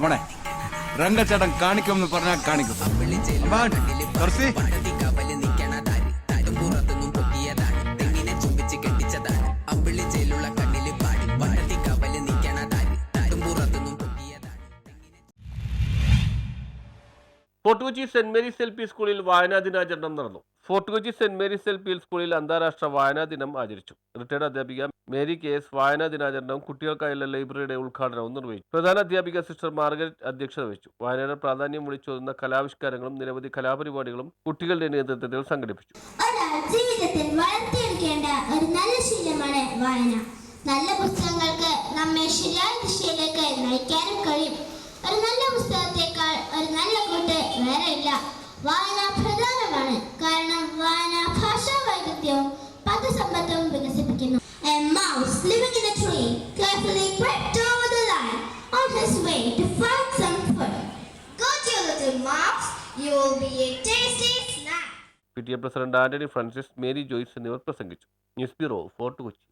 മോനെ രംഗച്ചേട്ടൻ കാണിക്കുമെന്ന് പറഞ്ഞാൽ കാണിക്കും. Fort Kochi saint Mary's L P സ്കൂളിൽ വായനാ ദിനാചരണം നടന്നു. Fort Kochi saint Mary's L P സ്കൂളിൽ അന്താരാഷ്ട്ര വായനാ ദിനം ആചരിച്ചു. റിട്ടയർഡ് അധ്യാപിക മേരി KS വായനാ ദിനാചരണവും കുട്ടികൾക്കായുള്ള ലൈബ്രറിയുടെ ഉദ്ഘാടനവും നിർവഹിച്ചു. പ്രധാന അധ്യാപിക സിസ്റ്റർ മാർഗരറ്റ് അധ്യക്ഷത വഹിച്ചു. വായനയുടെ പ്രാധാന്യം വിളിച്ചോതുന്ന കലാവിഷ്കാരങ്ങളും നിരവധി കലാപരിപാടികളും കുട്ടികളുടെ നേതൃത്വത്തിൽ സംഘടിപ്പിച്ചു. ജീവിതത്തിൽ വളർത്തിയെടുക്കേണ്ട ഒരു നല്ല ശീലമാണ് വായന. നല്ല പുസ്തകങ്ങൾക്ക് നമ്മെ ശരിയായ ദിശയിലേക്ക് നയിക്കാനും കഴിയും. ഒരു നല്ല പുസ്തകത്തെക്കാൾ ഒരു നല്ല കൂട്ട് വേറെയില്ല. വായന പ്രധാനമാണ്, കാരണം വായന ഭാഷാ വൈവിധ്യവും പദസമ്പത്തും വികസിപ്പിക്കുന്നു. A mouse living in a tree carefully crept over the line on his way to find some food. Go to little mouse, you will be a tasty snack. PTA president Antony Francis, Mary Joyce എന്നിവർ പ്രസംഗിച്ചു. News bureau, Fort Kochi.